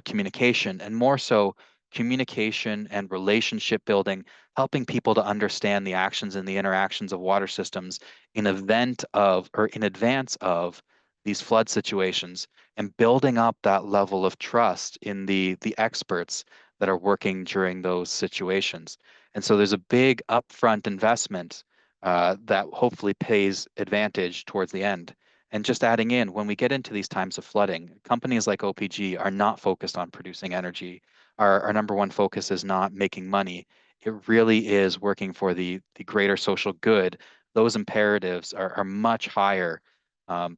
communication, and more so communication and relationship building, helping people to understand the actions and the interactions of water systems in advance of these flood situations, and building up that level of trust in the experts that are working during those situations. And so there's a big upfront investment that hopefully pays advantage towards the end. And just adding in, when we get into these times of flooding, companies like OPG are not focused on producing energy. Our number one focus is not making money. It really is working for the greater social good. Those imperatives are much higher um,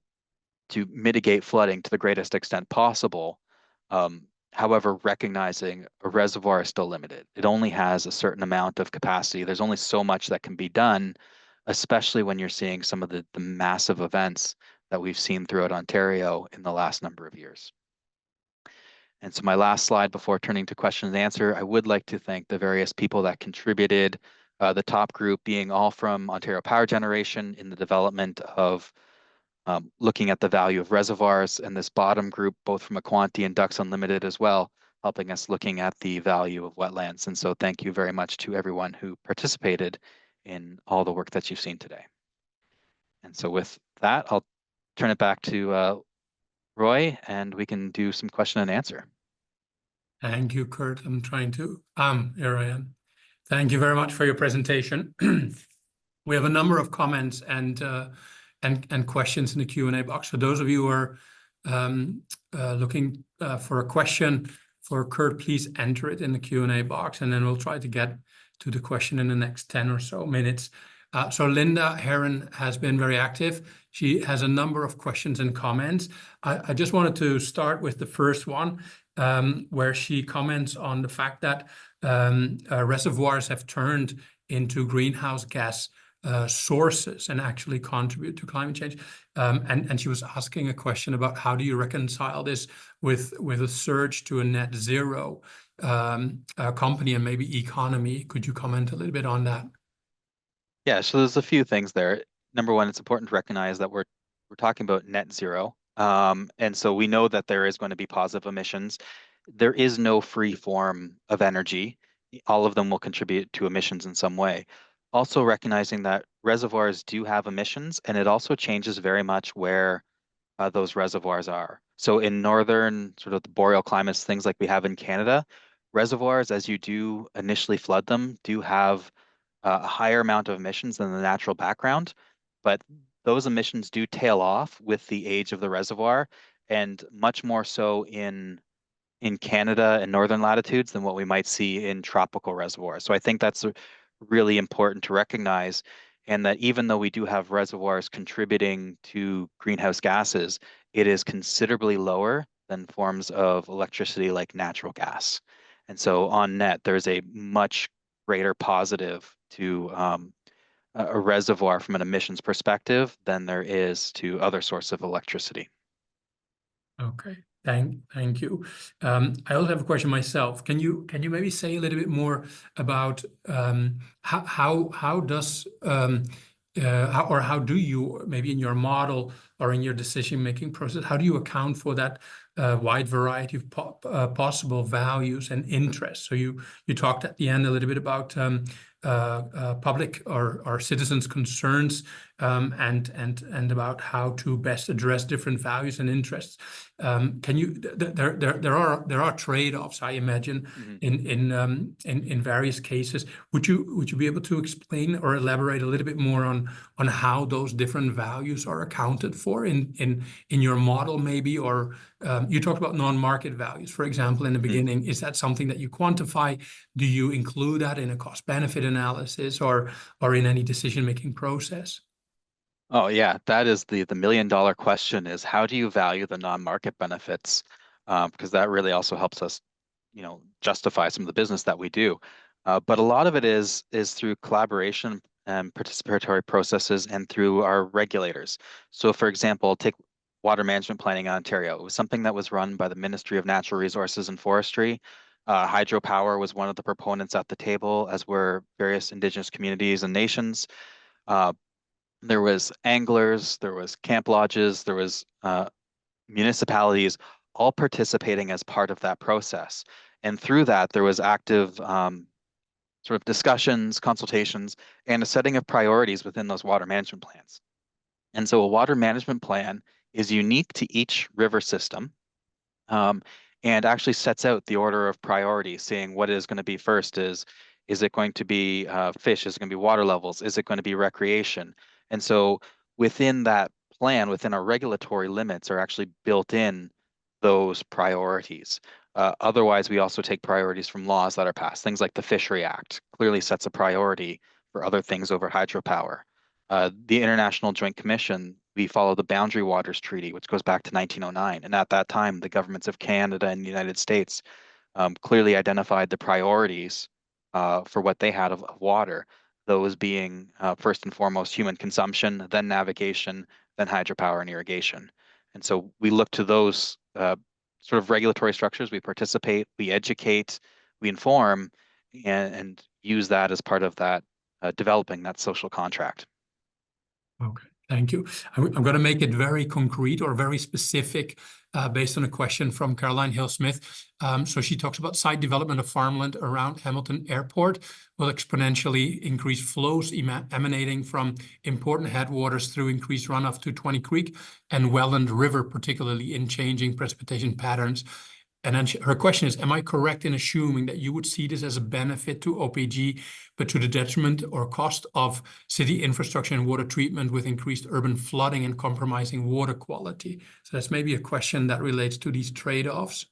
to mitigate flooding to the greatest extent possible. However, recognizing a reservoir is still limited. It only has a certain amount of capacity. There's only so much that can be done, especially when you're seeing some of the massive events that we've seen throughout Ontario in the last number of years. And so my last slide before turning to question and answer, I would like to thank the various people that contributed, the top group being all from Ontario Power Generation in the development of looking at the value of reservoirs, and this bottom group, both from Aquanti and Ducks Unlimited as well, helping us looking at the value of wetlands. And so thank you very much to everyone who participated in all the work that you've seen today. And so with that, I'll turn it back to Roy, and we can do some question and answer. Thank you, Kurt. I'm trying to, here I am. Thank you very much for your presentation. We have a number of comments and questions in the Q&A box. For those of you who are looking for a question for Kurt, please enter it in the Q&A box, and then we'll try to get to the question in the next 10 or so minutes. So Linda Heron has been very active. She has a number of questions and comments. I just wanted to start with the first one, where she comments on the fact that reservoirs have turned into greenhouse gas sources and actually contribute to climate change. And she was asking a question about how do you reconcile this with a surge to a net zero company and maybe economy? Could you comment a little bit on that? Yeah, so there's a few things there. Number one, it's important to recognize that we're talking about net zero. And so we know that there is going to be positive emissions. There is no free form of energy. All of them will contribute to emissions in some way. Also recognizing that reservoirs do have emissions, and it also changes very much where those reservoirs are. So in northern sort of the boreal climates, things like we have in Canada, reservoirs, as you do initially flood them, do have a higher amount of emissions than the natural background, but those emissions do tail off with the age of the reservoir, and much more so in Canada and northern latitudes than what we might see in tropical reservoirs. So I think that's really important to recognize, and that even though we do have reservoirs contributing to greenhouse gases, it is considerably lower than forms of electricity like natural gas. And so on net, there's a much greater positive to a reservoir from an emissions perspective than there is to other sources of electricity. Okay, thank you. I also have a question myself. Can you maybe say a little bit more about how does how do you, maybe in your model or in your decision-making process, how do you account for that wide variety of possible values and interests? So you talked at the end a little bit about public or citizens' concerns, and about how to best address different values and interests. Can you? There are trade-offs, I imagine, in various cases. Would you be able to explain or elaborate a little bit more on how those different values are accounted for in your model, maybe? Or you talked about non-market values, for example, in the beginning. Is that something that you quantify? Do you include that in a cost-benefit analysis or in any decision-making process? Oh yeah, that is the $1 million question: is how do you value the non-market benefits? Because that really also helps us, justify some of the business that we do. But a lot of it is through collaboration and participatory processes and through our regulators. So for example, take water management planning in Ontario. It was something that was run by the Ministry of Natural Resources and Forestry. Hydropower was one of the proponents at the table, as were various Indigenous communities and nations. Uh, there was anglers, there was camp lodges, there was municipalities all participating as part of that process. And through that, there was active sort of discussions, consultations, and a setting of priorities within those water management plans. And so a water management plan is unique to each river system, um, and actually sets out the order of priority, saying what is going to be first. Is it going to be fish? Is it going to be water levels? Is it going to be recreation? And so within that plan, within our regulatory limits, are actually built in those priorities. Otherwise, we also take priorities from laws that are passed. Things like the Fishery Act clearly sets a priority for other things over hydropower. The International Joint Commission, we follow the Boundary Waters Treaty, which goes back to 1909. And at that time, the governments of Canada and the United States clearly identified the priorities for what they had of water, those being first and foremost human consumption, then navigation, then hydropower and irrigation. And so we look to those sort of regulatory structures. We participate, we educate, we inform, and use that as part of that developing that social contract. Okay, thank you. I'm going to make it very concrete or very specific based on a question from Caroline Hill-Smith. So she talks about site development of farmland around Hamilton Airport will exponentially increase flows emanating from important headwaters through increased runoff to 20 Creek and Welland River, particularly in changing precipitation patterns. And then her question is, am I correct in assuming that you would see this as a benefit to OPG, but to the detriment or cost of city infrastructure and water treatment with increased urban flooding and compromising water quality? So that's maybe a question that relates to these trade-offs.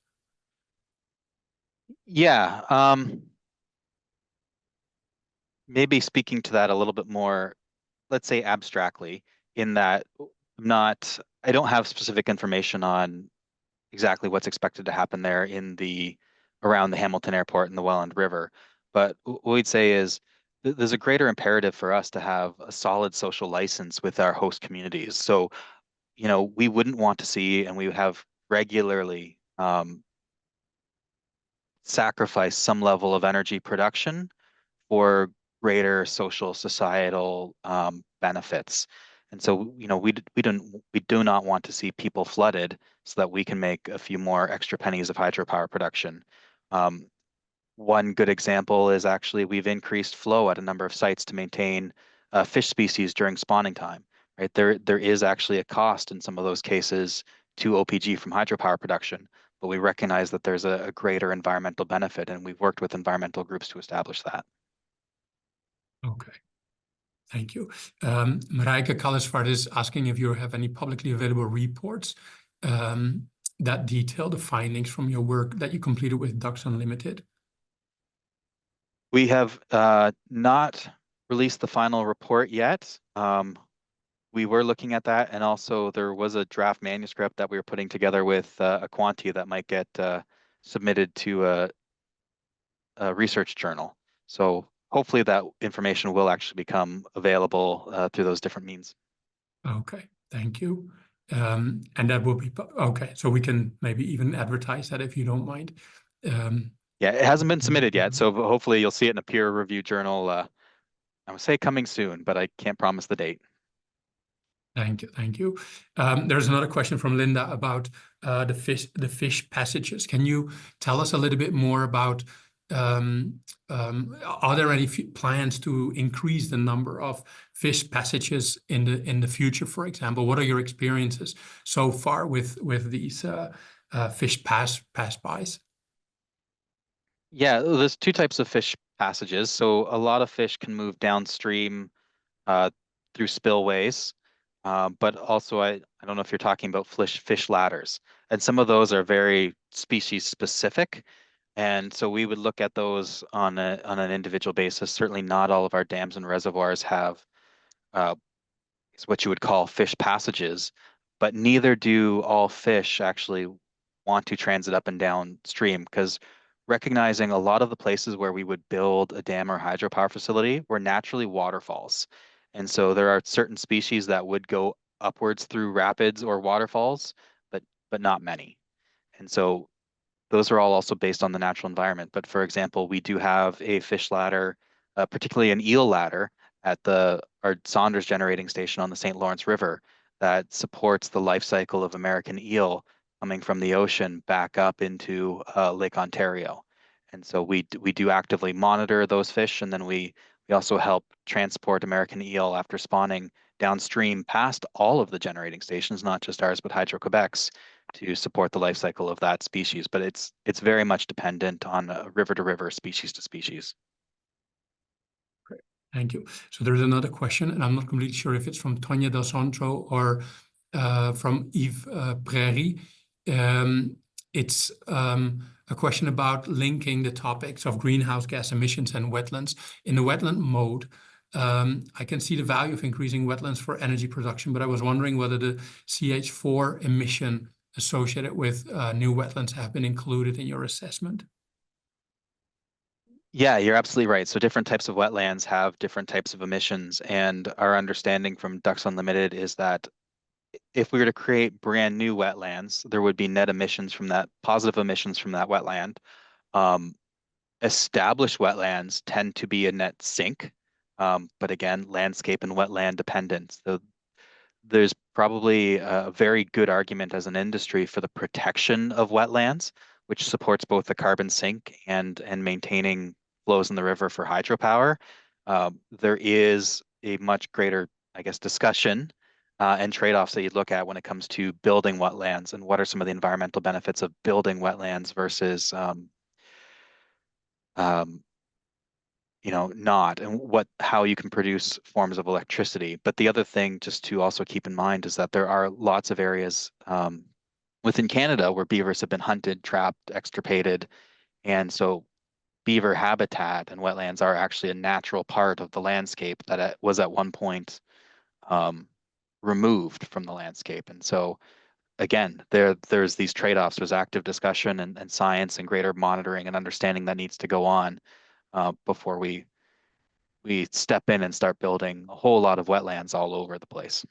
Yeah, maybe speaking to that a little bit more, let's say abstractly, in that I don't have specific information on exactly what's expected to happen there around the Hamilton Airport and the Welland River. But what we'd say is there's a greater imperative for us to have a solid social license with our host communities. So, we wouldn't want to see, and we have regularly sacrifice some level of energy production for greater social societal benefits. And so, we do not want to see people flooded so that we can make a few more extra pennies of hydropower production. Um, One good example is actually we've increased flow at a number of sites to maintain fish species during spawning time. Right, there is actually a cost in some of those cases to OPG from hydropower production, but we recognize that there's a greater environmental benefit, and we've worked with environmental groups to establish that. Okay. Thank you. Marijke Kallisvaart is asking if you have any publicly available reports that detail the findings from your work that you completed with Ducks Unlimited. We have not released the final report yet. We were looking at that, and also there was a draft manuscript that we were putting together with a quantity that might get submitted to a research journal. So hopefully that information will actually become available through those different means. Okay, thank you. And that will be, okay, so we can maybe even advertise that if you don't mind. Yeah, it hasn't been submitted yet, so hopefully you'll see it in a peer review journal I would say coming soon, but I can't promise the date. Thank you, thank you. There's another question from Linda about the fish passages. Can you tell us a little bit more about are there any plans to increase the number of fish passages in the future, for example? What are your experiences so far with these fish pass-bys? Yeah, there's two types of fish passages. So a lot of fish can move downstream uh, through spillways, but also I don't know if you're talking about fish ladders, and some of those are very species specific, and so we would look at those on an individual basis. Certainly, not all of our dams and reservoirs have uh, is what you would call fish passages, but neither do all fish actually want to transit up and downstream because recognizing a lot of the places where we would build a dam or hydropower facility were naturally waterfalls. And so there are certain species that would go upwards through rapids or waterfalls, but not many. And so those are all also based on the natural environment. But for example, we do have a fish ladder, particularly an eel ladder at our Saunders generating station on the St. Lawrence River that supports the life cycle of American eel coming from the ocean back up into Lake Ontario. And so we do actively monitor those fish, and then we also help transport American eel after spawning downstream past all of the generating stations, not just ours, but Hydro-Quebec's, to support the life cycle of that species. But it's very much dependent on river to river, species to species. Great. Thank you. So there's another question, and I'm not completely sure if it's from Tonya Del Santro or from Yves Prairie. It's a question about linking the topics of greenhouse gas emissions and wetlands. In the wetland mode, I can see the value of increasing wetlands for energy production, but I was wondering whether the CH4 emission associated with new wetlands have been included in your assessment. Yeah, you're absolutely right. So different types of wetlands have different types of emissions, and our understanding from Ducks Unlimited is that if we were to create brand new wetlands, there would be net emissions from that, positive emissions from that wetland. Um, Established wetlands tend to be a net sink, but again, landscape and wetland dependent. So there's probably a very good argument as an industry for the protection of wetlands, which supports both the carbon sink and maintaining flows in the river for hydropower. There is a much greater, I guess, discussion and trade-offs that you look at when it comes to building wetlands and what are some of the environmental benefits of building wetlands versus um, not, and how you can produce forms of electricity. But the other thing just to also keep in mind is that there are lots of areas within Canada where beavers have been hunted, trapped, extirpated. And so beaver habitat and wetlands are actually a natural part of the landscape that was at one point removed from the landscape. And so again, there's these trade-offs. There's active discussion and science and greater monitoring and understanding that needs to go on before we step in and start building a whole lot of wetlands all over the place.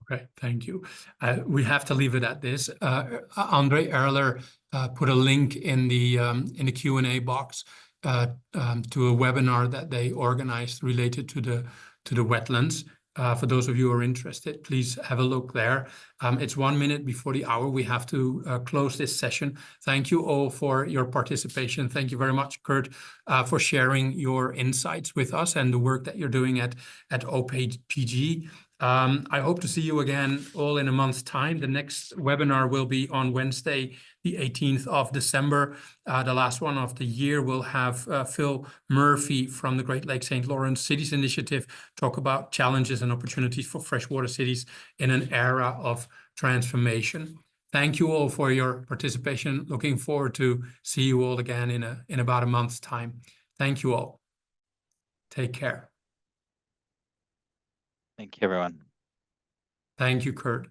Okay, thank you. We have to leave it at this. Andre Erler put a link in the Q&A box to a webinar that they organized related to the wetlands. For those of you who are interested, please have a look there. It's 1 minute before the hour. We have to close this session. Thank you all for your participation. Thank you very much, Kurt, for sharing your insights with us and the work that you're doing at OPG. I hope to see you again all in a month's time. The next webinar will be on Wednesday, the 18th of December. The last one of the year. We'll have Phil Murphy from the Great Lakes St. Lawrence Cities Initiative talk about challenges and opportunities for freshwater cities in an era of transformation. Thank you all for your participation. Looking forward to see you all again in about a month's time. Thank you all. Take care. Thank you, everyone. Thank you, Kurt.